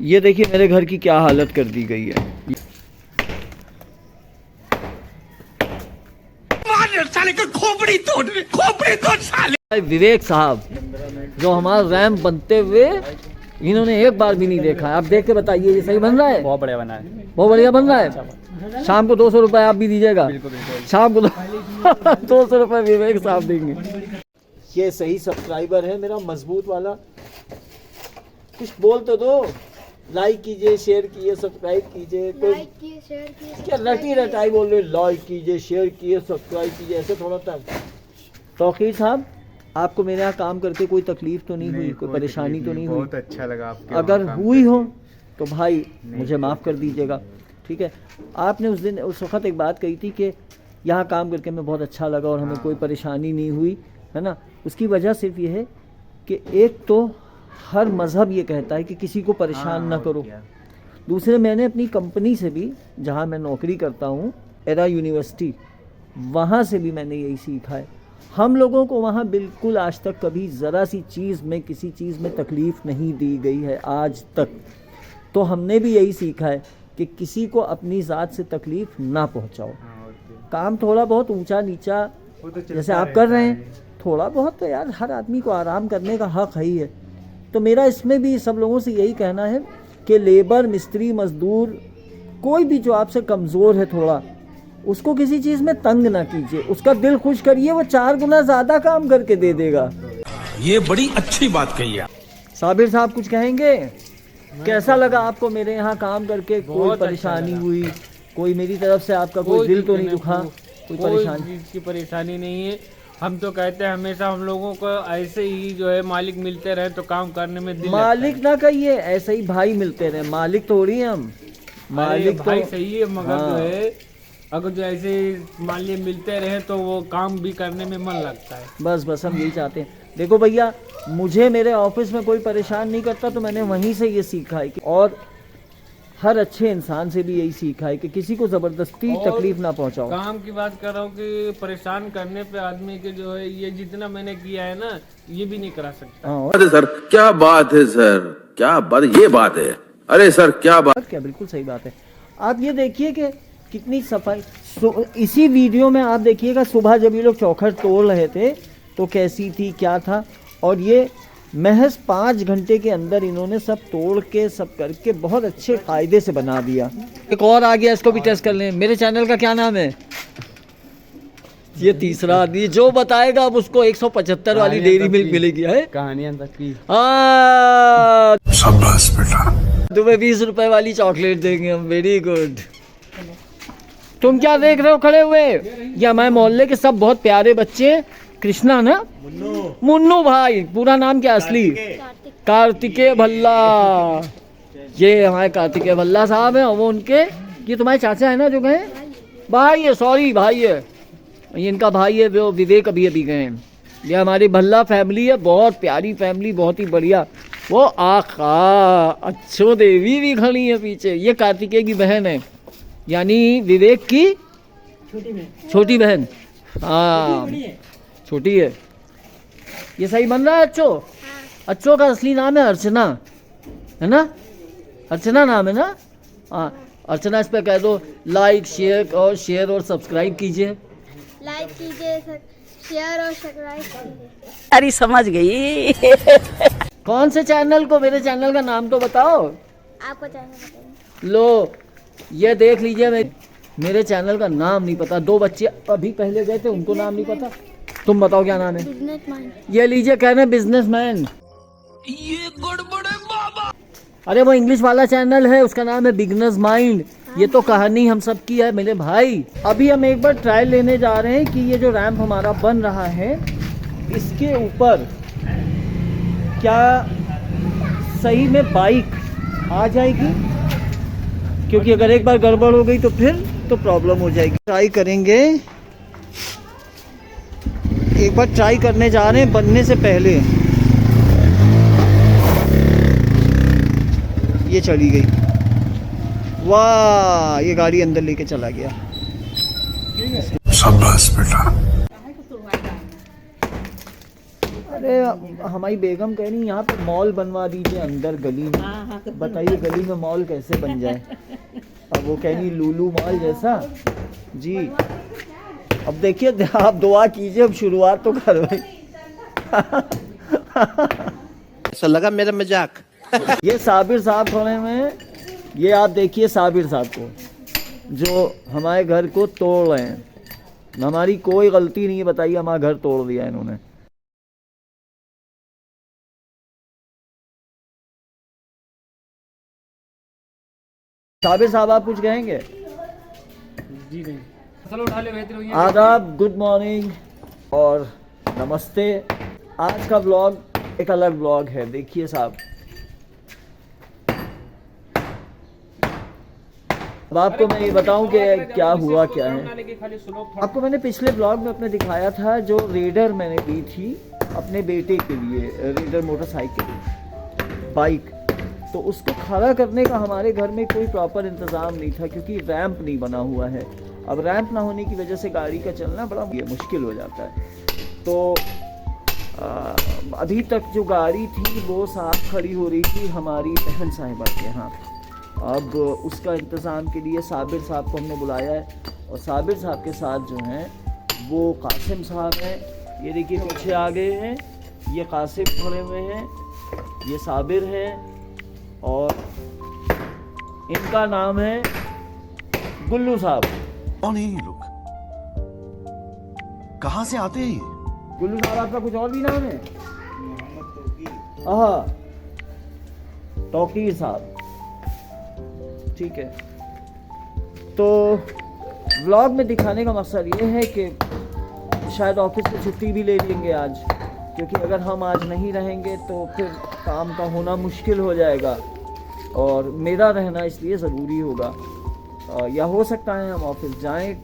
ये देखिए मेरे घर की क्या हालत कर दी गई है। साले का खोपड़ी तोड़ साले। विवेक साहब जो हमारा रैम बनते हुए इन्होंने एक बार भी नहीं देखा है। आप देख के बताइए ये सही बन रहा है? बहुत बढ़िया बना है, बहुत बढ़िया बन रहा है। शाम को 200 रुपये आप भी दीजिएगा। शाम को 200 रुपये विवेक साहब देंगे। ये सही सब्सक्राइबर है मेरा मजबूत वाला, कुछ बोल तो दो। लाइक कीजिए, शेयर कीजिए, सब्सक्राइब कीजिए। क्या रटी रटाई बोल रहे? लाइक कीजिए, शेयर कीजिए, सब्सक्राइब कीजिए, ऐसे थोड़ा तक। तौकीर साहब आपको मेरे यहाँ काम करके कोई तकलीफ तो नहीं हुई, कोई परेशानी तो नहीं हुई? बहुत अच्छा लगा आपके। अगर हुई हो तो भाई मुझे माफ़ कर दीजिएगा, ठीक है। आपने उस दिन उस वक्त एक बात कही थी कि यहाँ काम करके हमें बहुत अच्छा लगा और हमें कोई परेशानी नहीं हुई, है ना। उसकी वजह सिर्फ ये है कि एक तो हर मज़हब ये कहता है कि किसी को परेशान ना करो। दूसरे मैंने अपनी कंपनी से भी, जहाँ मैं नौकरी करता हूँ एरा यूनिवर्सिटी, वहाँ से भी मैंने यही सीखा है। हम लोगों को वहाँ बिल्कुल आज तक कभी ज़रा सी चीज़ में, किसी चीज़ में तकलीफ़ नहीं दी गई है आज तक। तो हमने भी यही सीखा है कि किसी को अपनी ज़ात से तकलीफ़ ना पहुँचाओ। काम थोड़ा बहुत ऊंचा नीचा जैसे आप कर रहे हैं, थोड़ा बहुत तो यार हर आदमी को आराम करने का हक़ है ही है। तो मेरा इसमें भी सब लोगों से यही कहना है कि लेबर, मिस्त्री, मज़दूर, कोई भी जो आपसे कमज़ोर है थोड़ा, उसको किसी चीज़ में तंग ना कीजिए, उसका दिल खुश करिए, वो 4 गुना ज़्यादा काम करके दे देगा। ये बड़ी अच्छी बात कही है। साबिर साहब कुछ कहेंगे? कैसा लगा आपको मेरे यहाँ काम करके? कोई परेशानी हुई? कोई मेरी तरफ से आपका कोई दिल तो नहीं दुखा? कोई परेशानी की परेशानी नहीं है। हम तो कहते हैं हमेशा हम लोगों को ऐसे ही जो है मालिक मिलते रहे तो काम करने में दिल मालिक ना कहिए, ऐसे ही भाई मिलते रहे। मालिक थोड़ी हम, मालिक भाई तो सही है, मगर जो है अगर जो ऐसे मालिक मिलते रहे तो वो काम भी करने में मन लगता है। बस हम यही चाहते हैं। देखो भैया, मुझे मेरे ऑफिस में कोई परेशान नहीं करता, तो मैंने वहीं से ये सीखा है कि, और हर अच्छे इंसान से भी यही सीखा है कि किसी को ज़बरदस्ती तकलीफ ना पहुंचाओ। काम की बात कर रहा हूँ कि परेशान करने पे आदमी के जो है, ये जितना मैंने किया है ना, ये भी नहीं करा सकता। अरे सर क्या बात है सर, क्या बात, ये बात है। अरे सर क्या बात, क्या बिल्कुल सही बात है। आप ये देखिए कि कितनी सफाई। इसी वीडियो में आप देखिएगा सुबह जब ये लोग चौखट तोड़ रहे थे तो कैसी थी, क्या था, और ये महज 5 घंटे के अंदर इन्होंने सब तोड़ के सब करके बहुत अच्छे कायदे से बना दिया। एक और आ गया, इसको भी टेस्ट कर लें। मेरे चैनल का क्या नाम है? ये तीसरा आदमी जो बताएगा अब उसको 175 वाली डेयरी मिल्क मिलेगी। है कहानियां तक की। शाबाश बेटा, तुम्हें 20 रुपए वाली चॉकलेट देंगे हम। Very good. तुम क्या देख रहे हो खड़े हुए? ये हमारे मोहल्ले के सब बहुत प्यारे बच्चे हैं। कृष्णा ना, मुन्नू भाई, पूरा नाम क्या असली? कार्तिकेय भल्ला। ये हमारे कार्तिकेय भल्ला साहब हैं, और वो उनके, ये तुम्हारे चाचा है ना जो गए? भाई है, सॉरी भाई है, ये इनका भाई है, वो विवेक अभी गए हैं। ये हमारी भल्ला फैमिली है, बहुत प्यारी फैमिली, बहुत ही बढ़िया। वो आखा अच्छो देवी भी खड़ी है पीछे। ये कार्तिकेय की बहन है, यानी विवेक की छोटी बहन। हाँ छोटी है। ये सही बन रहा है? अच्छो का असली नाम है अर्चना, है ना? अर्चना नाम है ना? हाँ अर्चना, इस पे कह दो लाइक शेयर और सब्सक्राइब कीजिए। लाइक कीजिए, शेयर और सब्सक्राइब कीजिए। अरे समझ गई। कौन से चैनल को? मेरे चैनल का नाम तो बताओ। आपको चैनल बताइए। लो ये देख लीजिए, मेरे चैनल का नाम नहीं पता। 2 बच्चे अभी पहले गए थे, उनको नाम नहीं पता। तुम बताओ क्या नाम है? बिजनेसमैन। ये लीजिए, कह रहे बिजनेसमैन। ये गड़बड़ है बाबा। अरे वो इंग्लिश वाला चैनल है, उसका नाम है बिगनर्स माइंड। ये तो कहानी हम सब की है मेरे भाई। अभी हम एक बार ट्रायल लेने जा रहे हैं कि ये जो रैंप हमारा बन रहा है, इसके ऊपर क्या सही में बाइक आ जाएगी, क्योंकि अगर एक बार गड़बड़ हो गई तो फिर तो प्रॉब्लम हो जाएगी। ट्राई करेंगे, एक बार ट्राई करने जा रहे हैं बनने से पहले। ये चली गई, वाह, ये गाड़ी अंदर लेके चला गया। शाबाश बेटा। अरे हमारी बेगम कह रही यहाँ पे मॉल बनवा दीजिए अंदर गली में। बताइए गली में मॉल कैसे बन जाए। अब वो कह रही लूलू मॉल जैसा जी। अब देखिए आप दुआ कीजिए, अब शुरुआत तो करो। ऐसा लगा मेरा मजाक। ये साबिर साहब खड़े में, ये आप देखिए साबिर साहब को जो हमारे घर को तोड़ रहे हैं। हमारी कोई गलती नहीं है, बताइए हमारा घर तोड़ दिया इन्होंने। साबिर साहब आप कुछ कहेंगे? जी नहीं, चलो उठा ले बेहतर होगी। आदाब, गुड मॉर्निंग और नमस्ते। आज का व्लॉग एक अलग व्लॉग है। देखिए साहब, अब आपको मैं ये बताऊं कि क्या हुआ क्या है। आपको मैंने पिछले ब्लॉग में अपने दिखाया था जो रेडर मैंने दी थी अपने बेटे के लिए, रेडर मोटरसाइकिल बाइक। तो उसको खड़ा करने का हमारे घर में कोई प्रॉपर इंतज़ाम नहीं था क्योंकि रैंप नहीं बना हुआ है। अब रैंप ना होने की वजह से गाड़ी का चलना बड़ा मुश्किल हो जाता है। तो अभी तक जो गाड़ी थी वो साफ खड़ी हो रही थी हमारी बहन साहिबा के यहाँ। अब उसका इंतज़ाम के लिए साबिर साहब को हमने बुलाया है और साबिर साहब के साथ जो हैं वो कासिम साहब हैं। ये देखिए पीछे आ गए हैं, ये कासिम खड़े हुए हैं, ये साबिर है और इनका नाम है गुल्लू साहब। कौन है ये लोग? कहाँ से आते हैं ये? गुल्लू साहब आपका कुछ और भी नाम है? हाँ, तौकीर साहब, ठीक है। तो व्लॉग में दिखाने का मकसद ये है कि शायद ऑफिस से छुट्टी भी ले लेंगे आज, क्योंकि अगर हम आज नहीं रहेंगे तो फिर काम का होना मुश्किल हो जाएगा और मेरा रहना इसलिए ज़रूरी होगा। या हो सकता है हम ऑफिस जाएं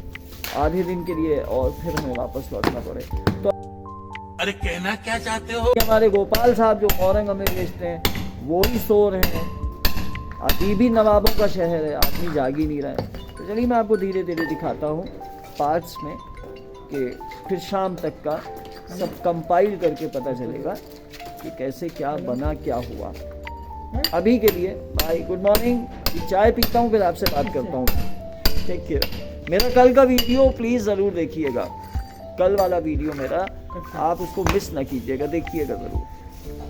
आधे दिन के लिए और फिर हमें वापस लौटना पड़े। तो अरे कहना क्या चाहते हो? हमारे गोपाल साहब जो औरंग हमें भेजते हैं वो ही सो रहे हैं। अभी भी नवाबों का शहर है, आदमी जाग ही नहीं रहा है। तो चलिए मैं आपको धीरे धीरे दिखाता हूँ पार्ट्स में कि फिर शाम तक का सब कंपाइल करके पता चलेगा कि कैसे क्या बना, क्या हुआ। अभी के लिए बाय, गुड मॉर्निंग। चाय पीता हूँ फिर आपसे बात करता हूँ। Take care. मेरा कल का वीडियो प्लीज़ ज़रूर देखिएगा, कल वाला वीडियो मेरा, आप उसको मिस ना कीजिएगा, देखिएगा ज़रूर।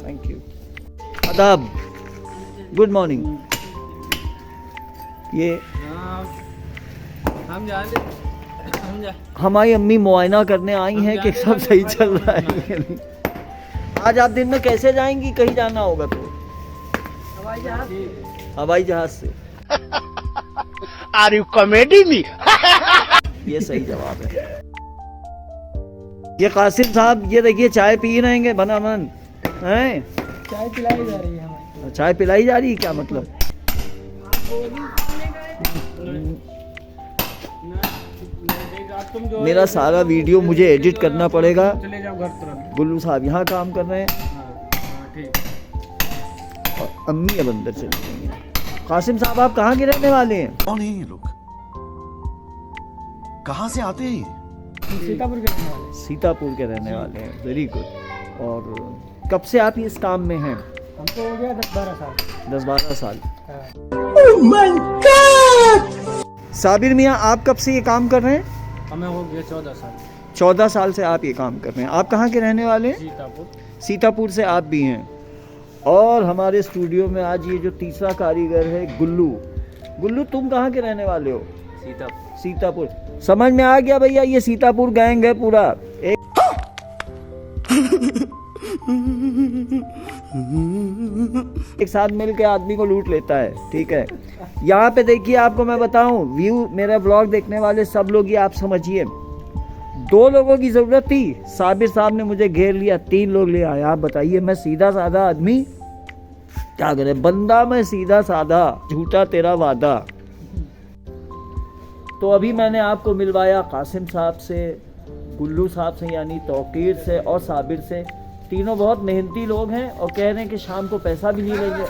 Thank you. आदाब, गुड मॉर्निंग। ये हम जानते, हमारी अम्मी मुआयना करने आई हैं कि सब सही चल रहा है कि नहीं। आज आप दिन में कैसे जाएंगी? कहीं जाना होगा तो हवाई जहाज से। Are you comedy me? ये सही जवाब है। ये कासिम साहब, ये देखिए चाय पी रहे हैं बना मन हैं। चाय पिलाई जा रही है हमें। चाय पिलाई जा रही है, क्या मतलब? मेरा सारा वीडियो मुझे एडिट करना पड़ेगा। चले जाओ घर तुरंत। गुल्लू साहब यहाँ काम कर रहे हैं हाँ, ठीक। और अम्मी अब अंदर चली गई हैं। कासिम साहब आप कहाँ के रहने वाले हैं? कौन है ये लोग? कहाँ से आते हैं ये? सीतापुर के रहने वाले। सीतापुर के रहने वाले हैं, वेरी गुड। और कब से आप इस काम में हैं? हमको हो गया 10-12 साल। 10-12 साल। हाँ। साबिर मियाँ आप कब से ये काम कर रहे हैं? हमें हो गया 14 साल। 14 साल से आप ये काम कर रहे हैं। आप कहाँ के रहने वाले हैं? सीतापुर। सीतापुर से आप भी हैं। और हमारे स्टूडियो में आज ये जो तीसरा कारीगर है गुल्लू। गुल्लू तुम कहाँ के रहने वाले हो? सीतापुर। सीतापुर। समझ में आ गया भैया, ये सीतापुर गैंग है पूरा। एक साथ मिल के आदमी को लूट लेता है, ठीक है। यहाँ पे देखिए, आपको मैं बताऊं, व्यू मेरा ब्लॉग देखने वाले सब लोग, ये आप समझिए, 2 लोगों की जरूरत थी, साबिर साहब ने मुझे घेर लिया, 3 लोग ले आए। आप बताइए, मैं सीधा साधा आदमी क्या करे, बंदा मैं सीधा साधा, झूठा तेरा वादा। तो अभी मैंने आपको मिलवाया कासिम साहब से, गुल्लू साहब से यानी तौकीर से और साबिर से। तीनों बहुत मेहनती लोग हैं और कह रहे हैं कि शाम को पैसा भी नहीं लेंगे।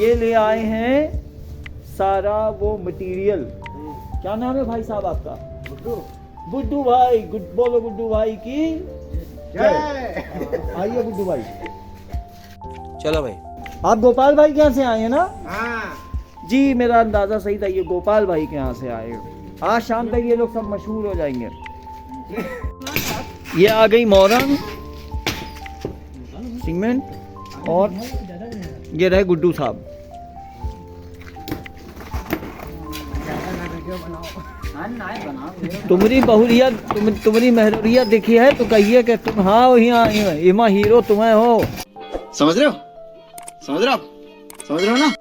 ये ले आए हैं सारा वो मटेरियल। क्या नाम है भाई साहब आपका? गुड्डू। गुड्डू भाई, बोलो गुड्डू भाई की आइए गुड्डू भाई। चलो भाई। आप गोपाल भाई के यहाँ से आए हैं ना? जी मेरा अंदाजा सही था, ये गोपाल भाई के यहाँ से आए हैं। आज शाम तक ये लोग सब मशहूर हो जाएंगे। ये आ गई मोरंग, सीमेंट और ये रहे गुड्डू साहब। तुम्हारी बहुरिया तुम्हारी महरिया दिखी है तो कहिए कि तुम हाँ यहाँ इमा हीरो तुम्हें हो। समझ रहे हो? समझ रहे हो? समझ रहे हो ना?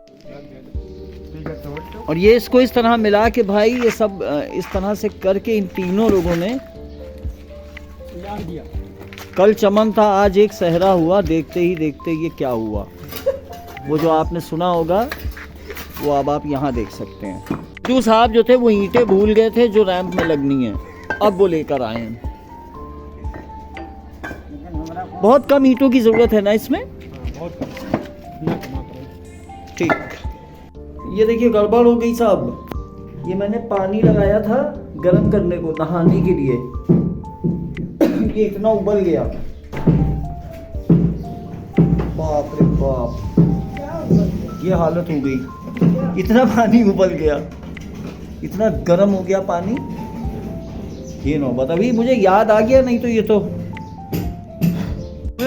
और ये इसको इस तरह मिला के भाई ये सब इस तरह से करके इन तीनों लोगों ने कल चमन था आज एक सहरा हुआ, देखते ही देखते ये क्या हुआ। वो जो आपने सुना होगा वो अब आप यहाँ देख सकते हैं। जो साहब जो थे वो ईंटें भूल गए थे जो रैंप में लगनी है, अब वो लेकर आए हैं। बहुत कम ईंटों की जरूरत है ना इसमें? ठीक। ये देखिए गड़बड़ हो गई साहब। ये मैंने पानी लगाया था गर्म करने को नहाने के लिए, ये इतना उबल गया, बाप रे बाप, ये हालत हो गई। इतना पानी उबल गया, इतना गर्म हो गया पानी, ये नौबत। अभी मुझे याद आ गया, नहीं तो ये तो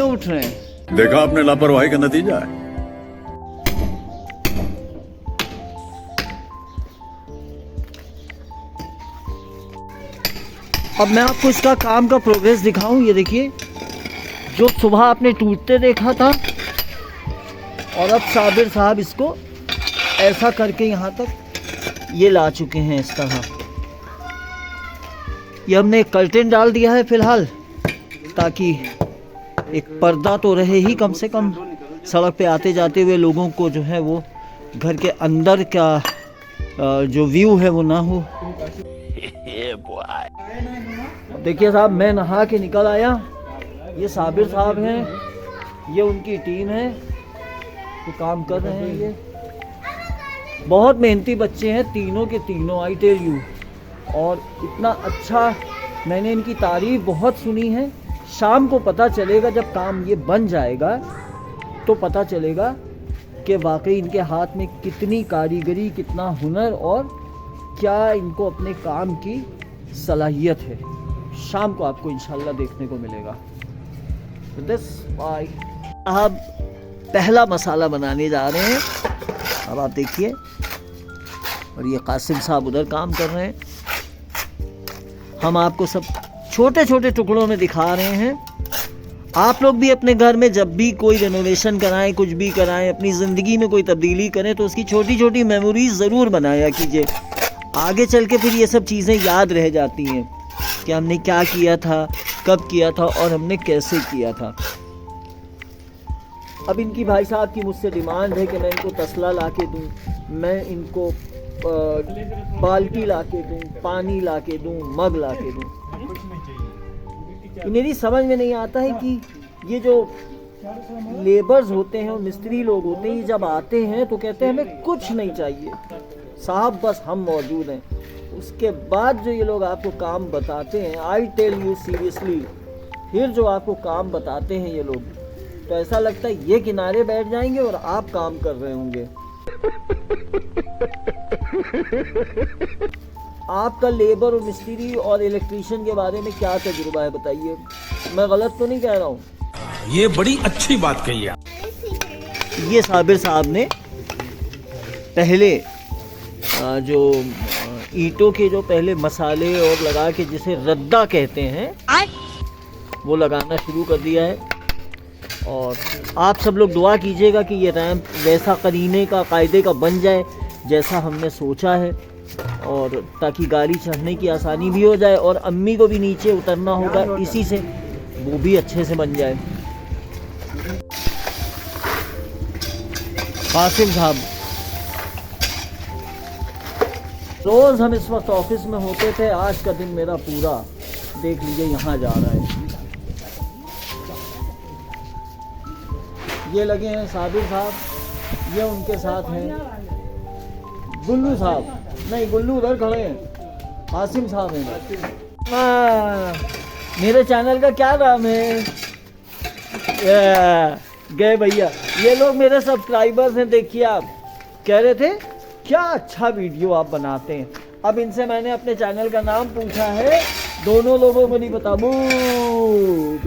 उठ रहे हैं। देखा आपने लापरवाही का नतीजा है। अब मैं आपको इसका काम का प्रोग्रेस दिखाऊं। ये देखिए जो सुबह आपने टूटते देखा था और अब साबिर साहब इसको ऐसा करके यहाँ तक ये ला चुके हैं इस तरह। ये हमने एक कर्टेन डाल दिया है फिलहाल, ताकि एक पर्दा तो रहे ही कम से कम, सड़क पे आते जाते हुए लोगों को जो है वो घर के अंदर का जो व्यू है वो ना हो। देखिए साहब मैं नहा के निकल आया, ये साबिर साहब हैं, ये उनकी टीम है जो काम कर रहे हैं। ये बहुत मेहनती बच्चे हैं तीनों के तीनों, आई टेल यू। और इतना अच्छा मैंने इनकी तारीफ बहुत सुनी है। शाम को पता चलेगा जब काम ये बन जाएगा तो पता चलेगा कि वाकई इनके हाथ में कितनी कारीगरी, कितना हुनर और क्या इनको अपने काम की सलाहियत है। शाम को आपको इंशाल्लाह देखने को मिलेगा। अब पहला मसाला बनाने जा रहे हैं, अब आप देखिए। और ये कासिम साहब उधर काम कर रहे हैं। हम आपको सब छोटे छोटे टुकड़ों में दिखा रहे हैं। आप लोग भी अपने घर में जब भी कोई रेनोवेशन कराएं, कुछ भी कराएं, अपनी ज़िंदगी में कोई तब्दीली करें तो उसकी छोटी छोटी मेमोरीज ज़रूर बनाया कीजिए। आगे चल के फिर ये सब चीज़ें याद रह जाती हैं कि हमने क्या किया था, कब किया था और हमने कैसे किया था। अब इनकी भाई साहब की मुझसे डिमांड है कि मैं इनको तसला ला के दूँ, मैं इनको बाल्टी ला के दूँ, पानी ला के दूँ, मग ला के दूँ। मेरी समझ में नहीं आता है कि ये जो लेबर्स होते हैं और मिस्त्री लोग होते हैं, ये जब आते हैं तो कहते हैं हमें कुछ नहीं चाहिए साहब, बस हम मौजूद हैं। उसके बाद जो ये लोग आपको काम बताते हैं, आई टेल यू सीरियसली, फिर जो आपको काम बताते हैं ये लोग, तो ऐसा लगता है ये किनारे बैठ जाएंगे और आप काम कर रहे होंगे। आपका लेबर और मिस्त्री और इलेक्ट्रीशियन के बारे में क्या तजुर्बा है बताइए, मैं गलत तो नहीं कह रहा हूँ? ये बड़ी अच्छी बात कही है। ये साबिर साहब ने पहले जो ईंटों के जो पहले मसाले और लगा के जिसे रद्दा कहते हैं वो लगाना शुरू कर दिया है। और आप सब लोग दुआ कीजिएगा कि ये रैंप वैसा करीने का कायदे का बन जाए जैसा हमने सोचा है, और ताकि गाड़ी चढ़ने की आसानी भी हो जाए और अम्मी को भी नीचे उतरना होगा इसी से, वो भी अच्छे से बन जाए। कासिम साहब, रोज़ हम इस वक्त ऑफिस में होते थे, आज का दिन मेरा पूरा देख लीजिए यहाँ जा रहा है। ये लगे हैं साबिर साहब, ये उनके साथ हैं गुल्लू साहब, नहीं गुल्लू उधर खड़े हैं, कासिम साहब हैं। मेरे चैनल का क्या नाम है? गए भैया। ये लोग मेरे सब्सक्राइबर्स हैं, देखिए आप कह रहे थे क्या अच्छा वीडियो आप बनाते हैं। अब इनसे मैंने अपने चैनल का नाम पूछा है, दोनों लोगों को नहीं पता।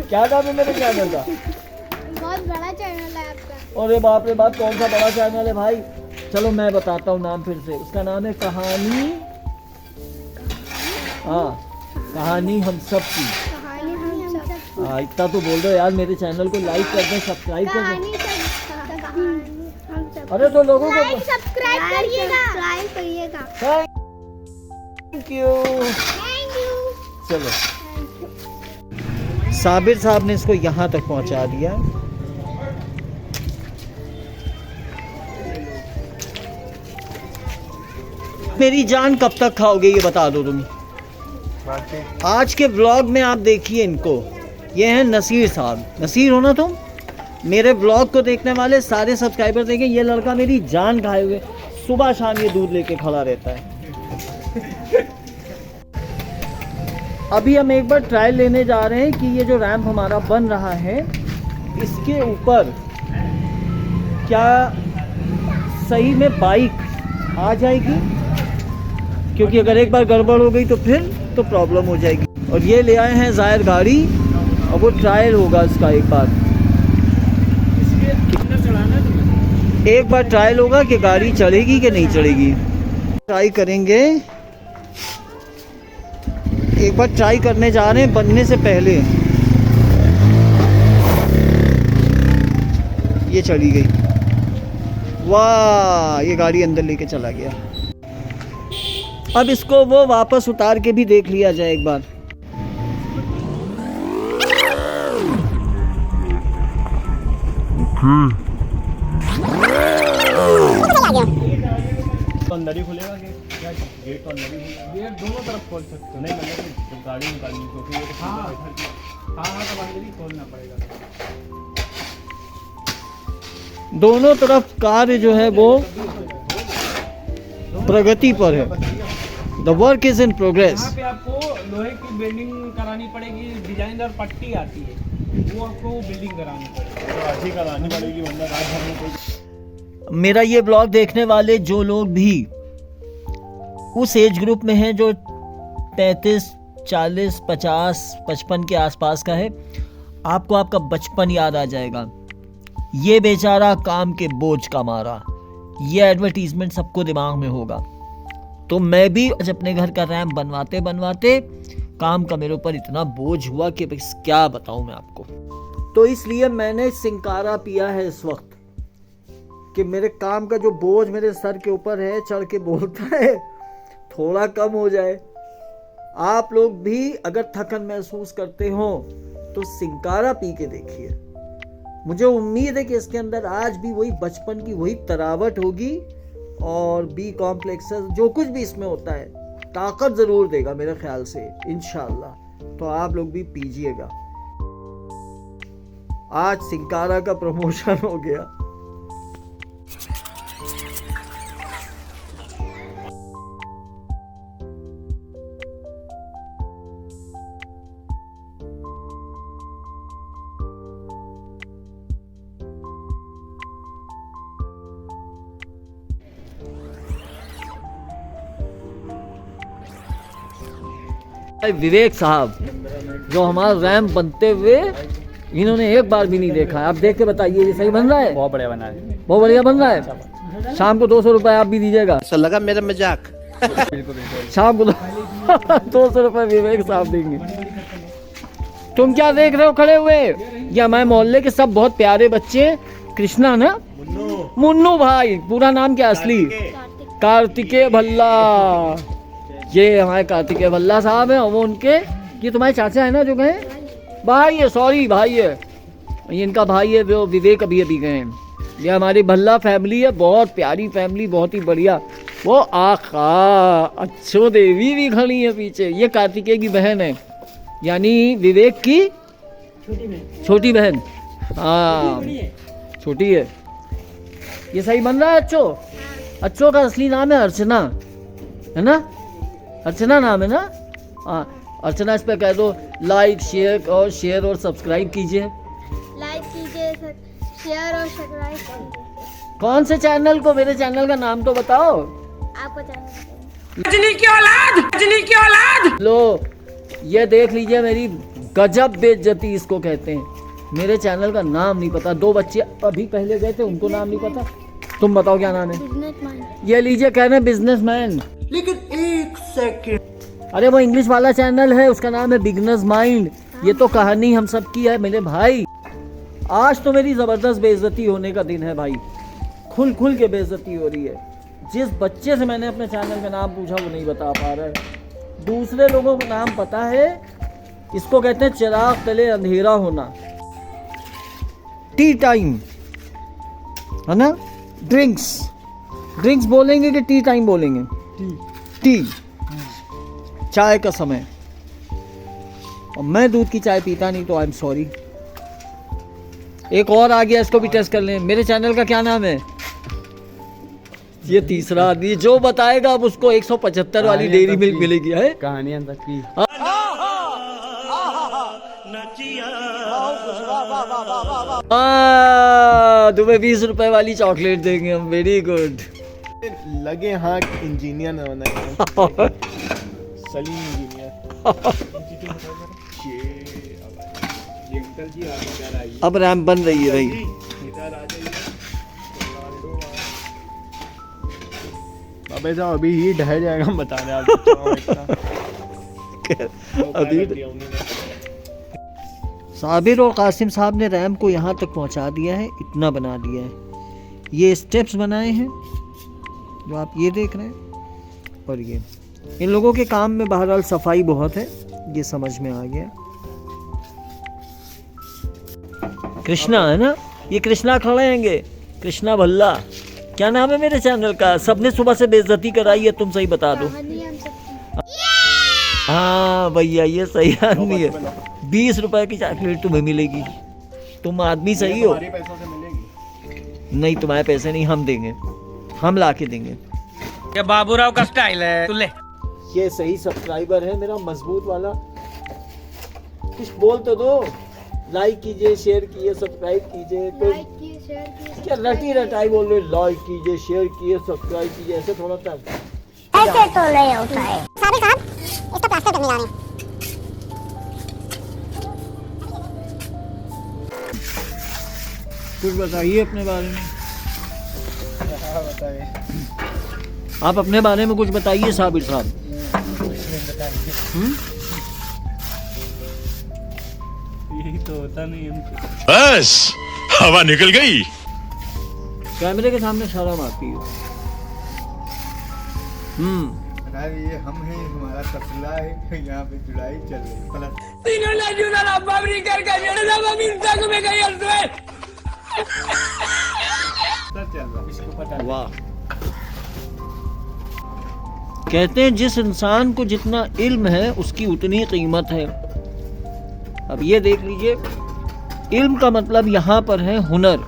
क्या नाम है मेरे चैनल का? बहुत बड़ा चैनल है आपका। अरे बाप रे बाप, कौन सा बड़ा चैनल है भाई? चलो मैं बताता हूँ नाम फिर से। उसका नाम है कहानी, हाँ कहानी हम सब की। कहानी हम सब। हाँ इतना तो बोल दो यार, मेरे चैनल को लाइक कर दें, सब्सक्राइब कर दें। कहानी हम सब। अरे तो लोगों को सब्सक्राइब करिएगा। सब्सक्राइब करिएगा। Thank you. Thank you. चलो साबिर साहब ने इसको यहाँ तक पहुँचा दिया। मेरी जान कब तक खाओगे ये बता दो तुम। आज के व्लॉग में आप देखिए इनको, ये हैं नसीर साहब। नसीर हो ना तुम? मेरे व्लॉग को देखने वाले सारे सब्सक्राइबर देखें, ये लड़का मेरी जान खाए हुए सुबह शाम ये दूध लेके खड़ा रहता है। अभी हम एक बार ट्रायल लेने जा रहे हैं कि ये जो रैंप हमारा बन रहा है इसके ऊपर क्या सही में बाइक आ जाएगी, क्योंकि अगर एक बार गड़बड़ हो गई तो फिर तो प्रॉब्लम हो जाएगी। और ये ले आए हैं जाहिर गाड़ी, और वो ट्रायल होगा इसका एक बार। एक बार ट्रायल होगा कि गाड़ी चलेगी कि नहीं चलेगी। ट्राई करेंगे, एक बार ट्राई करने जा रहे हैं बनने से पहले। ये चली गई, वाह ये गाड़ी अंदर लेके चला गया। अब इसको वो वापस उतार के भी देख लिया जाए एक बार। तो अंदर ही खुलेगा कि क्या गेट तो अंदर ही गेट दोनों तरफ खोल सकते हो? नहीं मतलब कि गाड़ी निकालनी क्योंकि ये तो हाँ तो अंदर ही खोलना पड़ेगा। दोनों तरफ कार्य जो है वो प्रगति पर है। The work is in progress. यहाँ पे आपको लोहे की बेल्डिंग करानी पड़ेगी, डिजाइनर पट्टी आती है, वो आपको बिल्डिंग करानी पड़ेगी। तो आज ही करानी पड़ेगी वरना रात भर में कोई। मेरा ये ब्लॉग देखने वाले जो लोग भी उस एज ग्रुप में हैं जो 35, 40, 50, 55 के आसपास का है, आपको आपका बचपन याद आ जाएगा। ये बेचारा काम के बोझ का मारा, ये एडवर्टीजमेंट सबको दिमाग में होगा। तो मैं भी आज अपने घर का रैंप बनवाते बनवाते काम का मेरे ऊपर इतना बोझ हुआ कि बस क्या बताऊं मैं आपको। तो इसलिए मैंने सिंकारा पिया है इस वक्त कि मेरे काम का जो बोझ मेरे सर के ऊपर है चढ़ के बोलता है थोड़ा कम हो जाए। आप लोग भी अगर थकन महसूस करते हो तो सिंकारा पी के देखिए। मुझे उम्मीद है कि इसके अंदर आज भी वही बचपन की वही तरावट होगी और बी कॉम्प्लेक्स जो कुछ भी इसमें होता है ताकत ज़रूर देगा मेरे ख्याल से इंशाल्लाह। तो आप लोग भी पीजिएगा। आज सिंकारा का प्रमोशन हो गया। विवेक साहब जो हमारा रैंप बनते हुए इन्होंने एक बार भी नहीं देखा है। आप देख के बताइए ये सही बन रहा है? बहुत बढ़िया बना है, बहुत बढ़िया बन रहा है। शाम को 200 रुपए आप भी दीजिएगा। ऐसा लगा मेरा मजाक। शाम को 200 रुपए विवेक साहब देंगे। तुम क्या देख रहे हो खड़े हुए? ये हमारे मोहल्ले के सब बहुत प्यारे बच्चे। कृष्णा ना, मुन्नू भाई, पूरा नाम क्या असली? कार्तिकेय भल्ला। ये हमारे कार्तिकेय भल्ला साहब हैं और वो उनके, ये तुम्हारे चाचा है ना जो गए भाई है, सॉरी भाई है, ये इनका भाई है वो विवेक अभी अभी गए हैं। ये हमारी भल्ला फैमिली है, बहुत प्यारी फैमिली, बहुत ही बढ़िया। वो आखा अच्छो देवी भी खड़ी है पीछे। ये कार्तिकेय की बहन है, यानी विवेक की छोटी बहन। हाँ छोटी है। ये सही बन रहा है अच्छो? अच्छो का असली नाम है अर्चना, है ना? अर्चना नाम है ना? हाँ। अर्चना इस पे कह दो लाइक शेयर और सब्सक्राइब कीजिए। लाइक कीजिए, शेयर और सब्सक्राइब कीजिए। कौन से चैनल को? मेरे चैनल का नाम तो बताओ। आपको चैनल लो ये देख लीजिए, मेरी गजब बेइज्जती इसको कहते हैं। मेरे चैनल का नाम नहीं पता। 2 बच्चे अभी पहले गए थे, उनको नाम नहीं पता। तुम बताओ क्या नाम है? बिजनेसमैन। ये लीजिए, कह रहे हैं बिजनेसमैन। लेकिन 1 सेकंड, अरे वो इंग्लिश वाला चैनल है, उसका नाम है बिगनर्स माइंड। ये तो कहानी हम सब की है मेरे भाई। आज तो मेरी जबरदस्त बेइज्जती होने का दिन है भाई, खुल खुल के बेइज्जती हो रही है। जिस बच्चे से मैंने अपने चैनल का नाम पूछा वो नहीं बता पा रहा है, दूसरे लोगों को नाम पता है। इसको कहते हैं चिराग तले अंधेरा होना। टी टाइम है ना, ड्रिंक्स बोलेंगे कि टी टाइम बोलेंगे? टी चाय का समय। और मैं दूध की चाय पीता नहीं, तो आई एम सॉरी। एक और आ गया, इसको भी टेस्ट कर लें। मेरे चैनल का क्या नाम है? ये तीसरा आदमी जो बताएगा अब उसको 175 वाली डेयरी मिल्क मिलेगी। है कहानियां तक की। तुम्हें 20 रुपए वाली चॉकलेट देंगे हम। Very good. लगे हाँ इंजीनियर न बनाए। सलीम इंजीनियर। अब रैंप बन रही है भाई। अबे साहब अभी ही ढह जाएगा, हम बता रहे आप। अभी साबिर और कासिम साहब ने रैंप को यहाँ तक पहुँचा दिया है, इतना बना दिया है। ये स्टेप्स बनाए हैं जो आप ये देख रहे हैं। और ये इन लोगों के काम में बहरहाल सफाई बहुत है, ये समझ में आ गया। कृष्णा है ना, ये कृष्णा खड़े हैंगे, कृष्णा भल्ला। क्या नाम है मेरे चैनल का? सबने सुबह से बेइज्जती कराई है, तुम सही बता दो। कहानी हम सबकी। हाँ भैया ये सही आदमी है। 20 रुपए की चॉकलेट तुम्हें मिलेगी। तुम आदमी सही हो। पैसों से मिलेगी? नहीं तुम्हारे पैसे नहीं, हम देंगे, हम ला के देंगे। ये बाबूराव का स्टाइल है, तू ले। ये सही सब्सक्राइबर है मेरा मजबूत वाला। कुछ बोल तो दो। लाइक कीजिए, शेयर कीजिए, सब्सक्राइब कीजिए। तो लाइक कीजिए, शेयर कीजिए। क्या रटी रटाई बोल रहे? लाइक कीजिए, शेयर कीजिए, सब्सक्राइब कीजिए, ऐसे थोड़ा सा। ऐसे तो नहीं होता है। साबिर साहब इसका प्लास्टर करने जा रहे हैं। कुछ बताइए अपने बारे में। बताइए। आप अपने बारे में कुछ बताइए साबिर साहब। यही तो होता नहीं हमको। बस हवा निकल गई। कैमरे के सामने शर्म आती है। ये हम हैं, हमारा तसला है, यहाँ पे जुड़ाई चल रही। इसको पता। वाह। कहते हैं जिस इंसान को जितना इल्म है उसकी उतनी कीमत है। अब ये देख लीजिए, इल्म का मतलब यहाँ पर है हुनर।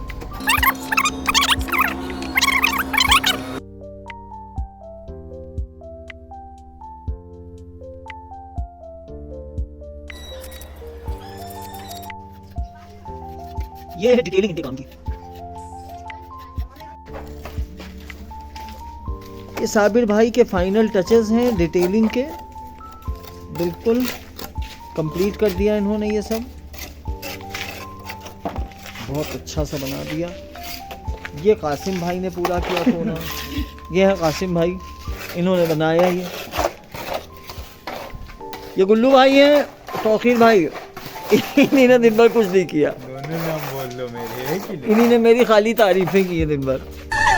ये है डिटेलिंग इनके काम की। ये साबिर भाई के फाइनल टचेस हैं डिटेलिंग के। बिल्कुल कंप्लीट कर दिया इन्होंने ये सब, बहुत अच्छा सा बना दिया। ये कासिम भाई ने पूरा किया कोना। ये है कासिम भाई, इन्होंने बनाया ये गुल्लू भाई हैं, तौकीर भाई, इन्हीं ने दिन भर कुछ नहीं किया। दोनों नाम बोल लो मेरे, एक ही नहीं। इन्हीं ने मेरी खाली तारीफें की है दिन भर।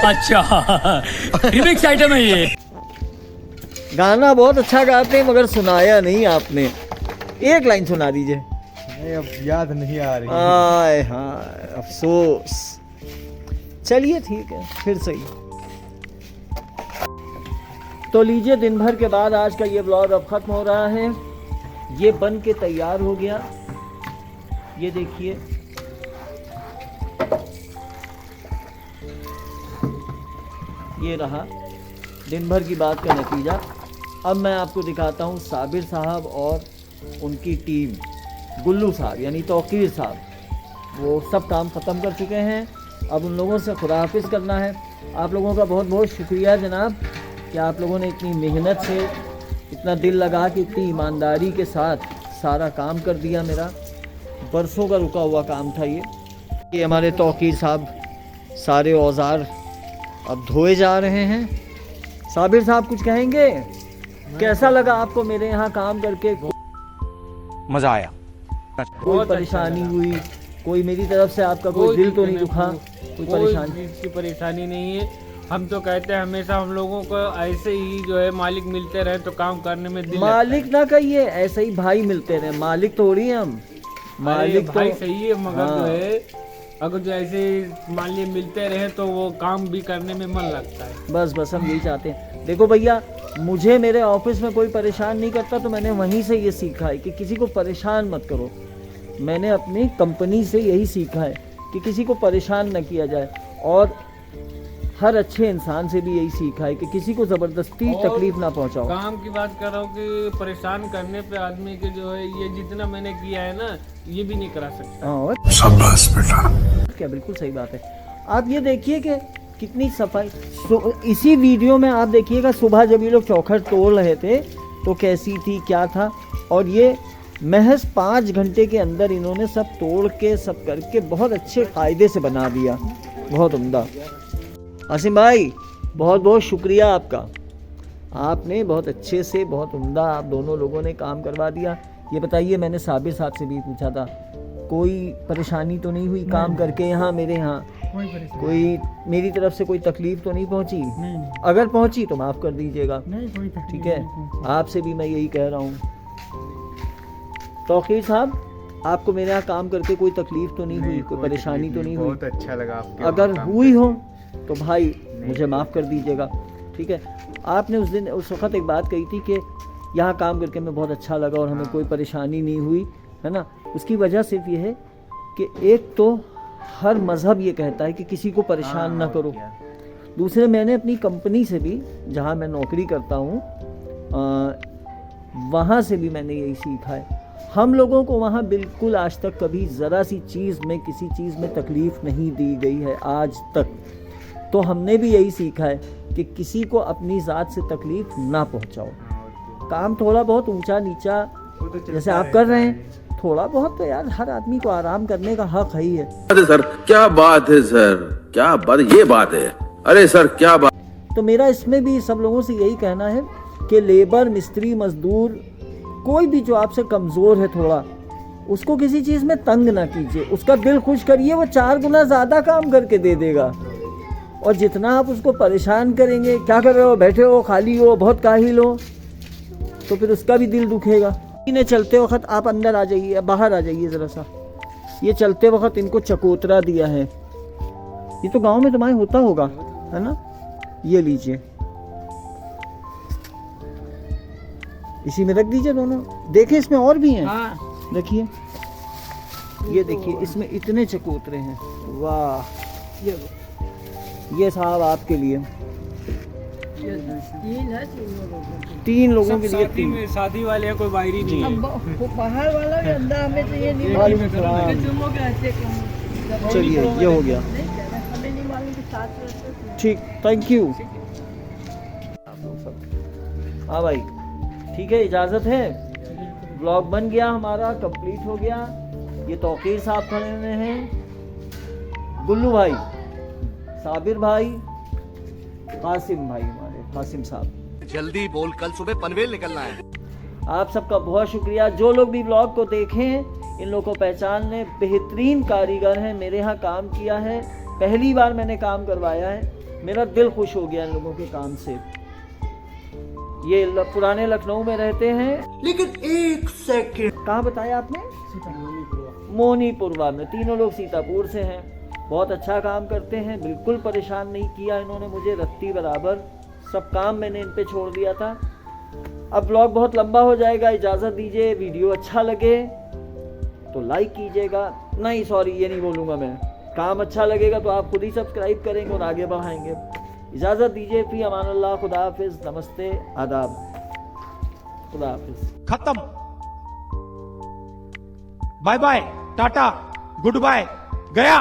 अच्छा रिमिक्स आइटम है ये। गाना बहुत अच्छा गाते हैं मगर सुनाया नहीं आपने। एक लाइन सुना दीजिए। नहीं अब याद नहीं आ रही। आय हाय अफसोस। चलिए ठीक है, फिर सही। तो लीजिए, दिन भर के बाद आज का ये व्लॉग अब खत्म हो रहा है। ये बन के तैयार हो गया, ये देखिए। ये रहा दिन भर की बात का नतीजा। अब मैं आपको दिखाता हूँ साबिर साहब और उनकी टीम, गुल्लू साहब यानी तौकीर साहब, वो सब काम ख़त्म कर चुके हैं। अब उन लोगों से खुदा हाफिज़ करना है। आप लोगों का बहुत बहुत शुक्रिया जनाब कि आप लोगों ने इतनी मेहनत से, इतना दिल लगा के, इतनी ईमानदारी के साथ सारा काम कर दिया। मेरा बरसों का रुका हुआ काम था ये हमारे तौकीर साहब सारे औजार अब धोए जा रहे हैं। साबिर साहब कुछ कहेंगे? कैसा लगा आपको मेरे यहाँ काम करके? मजा आया। कोई परेशानी हुई? कोई मेरी तरफ से आपका कोई दिल तो नहीं दुखा? कोई परेशानी? चीज़ की परेशानी नहीं है। हम तो कहते हैं हमेशा हम लोगों को ऐसे ही जो है मालिक मिलते रहे तो काम करने में दिल मालिक ना कहिए, ऐसे ही भाई मिलते रहे। मालिक थोड़ी हम, मालिक भाई तो सही है, मगर हाँ। जो है अगर जो ऐसे मान लिए मिलते रहे तो वो काम भी करने में मन लगता है। बस हम यही चाहते हैं। देखो भैया, मुझे मेरे ऑफिस में कोई परेशान नहीं करता, तो मैंने वहीं से ये सीखा है कि किसी को परेशान मत करो। मैंने अपनी कंपनी से यही सीखा है कि किसी को परेशान न किया जाए, और हर अच्छे इंसान से भी यही सीखा है कि किसी को ज़बरदस्ती और तकलीफ ना पहुंचाओ। काम की बात कर रहा हूँ कि परेशान करने पे आदमी के जो है ये जितना मैंने किया है ना, ये भी नहीं करा सकता। और शाबाश बेटा। क्या बिल्कुल सही बात है। आप ये देखिए कि कितनी सफाई। इसी वीडियो में आप देखिएगा सुबह जब ये लोग चौखट तोड़ रहे थे तो कैसी थी, क्या था, और ये महज 5 घंटे के अंदर इन्होंने सब तोड़ के सब करके बहुत अच्छे कायदे से बना दिया। बहुत उम्दा। आसिम भाई बहुत बहुत शुक्रिया आपका, आपने बहुत अच्छे से, बहुत उम्दा आप दोनों लोगों ने काम करवा दिया। ये बताइए, मैंने साबिर साहब से भी पूछा था, कोई परेशानी तो नहीं हुई काम करके यहाँ मेरे यहाँ? कोई मेरी तरफ से कोई तकलीफ तो नहीं पहुँची? अगर पहुँची तो माफ़ कर दीजिएगा, ठीक है? आपसे भी मैं यही कह रहा हूँ। तौकीर साहब, आपको मेरे यहाँ काम करके कोई तकलीफ तो नहीं हुई, कोई परेशानी तो नहीं हुई? बहुत अच्छा लगा आपके अगर हुई हो तो भाई मुझे माफ़ कर दीजिएगा, ठीक है? आपने उस वक्त एक बात कही थी कि यहाँ काम करके हमें बहुत अच्छा लगा और हमें कोई परेशानी नहीं हुई, है ना? उसकी वजह सिर्फ ये है कि एक तो हर मज़हब ये कहता है कि किसी को परेशान ना करो। दूसरे, मैंने अपनी कंपनी से भी, जहाँ मैं नौकरी करता हूँ, वहाँ से भी मैंने यही सीखा है। हम लोगों को वहाँ बिल्कुल आज तक कभी ज़रा सी चीज़ में, किसी चीज़ में तकलीफ़ नहीं दी गई है आज तक। तो हमने भी यही सीखा है कि किसी को अपनी ज़ात से तकलीफ़ ना पहुँचाओ। काम थोड़ा बहुत ऊंचा नीचा जैसे आप कर रहे हैं, थोड़ा बहुत तो यार हर आदमी को आराम करने का हक है ही है। अरे सर क्या बात है सर, क्या बात, ये बात है। अरे सर क्या बात। तो मेरा इसमें भी सब लोगों से यही कहना है कि लेबर, मिस्त्री, मजदूर, कोई भी जो आपसे कमज़ोर है थोड़ा, उसको किसी चीज़ में तंग ना कीजिए, उसका दिल खुश करिए, वो 4 गुना ज़्यादा काम करके दे देगा। और जितना आप उसको परेशान करेंगे, क्या कर रहे हो, बैठे हो, खाली हो, बहुत काहिल हो, तो फिर उसका भी दिल दुखेगा। इन्हें चलते वक्त आप अंदर आ जाइए, बाहर आ जाइए ज़रा सा। ये चलते वक्त इनको चकोतरा दिया है, ये तो गांव में तुम्हारे होता होगा, है ना? ये लीजिए, इसी में रख दीजिए दोनों। देखिए इसमें और भी हैं, देखिए, ये देखिए इसमें इतने चकोतरे हैं। वाह, ये साहब आपके लिए 3 लोगों के लिए 3। शादी वाले हैं, कोई बाहरी नहीं है। बाहर वाला भी अंदर हमें चाहिए नहीं। वालेकुम सलाम। चलिए ये हो गया, हमें नहीं मालूम कि साथ ठीक, थैंक यू। हाँ भाई, ठीक है, इजाज़त है। ब्लॉग बन गया हमारा, कंप्लीट हो गया। ये तौकीर साहब खड़े हुए हैं, गुल्लू भाई, साबिर भाई, कासिम भाई, हमारे कासिम साहब। जल्दी बोल, कल सुबह पनवेल निकलना है। आप सबका बहुत शुक्रिया। जो लोग भी ब्लॉग को देखें, इन लोगों को पहचान लें, बेहतरीन कारीगर हैं, मेरे यहाँ काम किया है, पहली बार मैंने काम करवाया है, मेरा दिल खुश हो गया इन लोगों के काम से। ये पुराने लखनऊ में रहते हैं, लेकिन 1 सेकंड, कहाँ बताया आपने? मोनीपुरवा में। तीनों लोग सीतापुर से हैं, बहुत अच्छा काम करते हैं, बिल्कुल परेशान नहीं किया इन्होंने मुझे, रत्ती बराबर सब काम मैंने इन पे छोड़ दिया था। अब ब्लॉग बहुत लंबा हो जाएगा, इजाज़त दीजिए। वीडियो अच्छा लगे तो लाइक कीजिएगा, नहीं सॉरी ये नहीं बोलूँगा मैं, काम अच्छा लगेगा तो आप खुद ही सब्सक्राइब करेंगे और आगे बढ़ाएंगे। इजाज़त दीजिए, फी अमान अल्लाह, खुदा हाफिज़, नमस्ते, आदाब, खुदा हाफिज़। खत्म। Bye bye, tata, good bye, गया।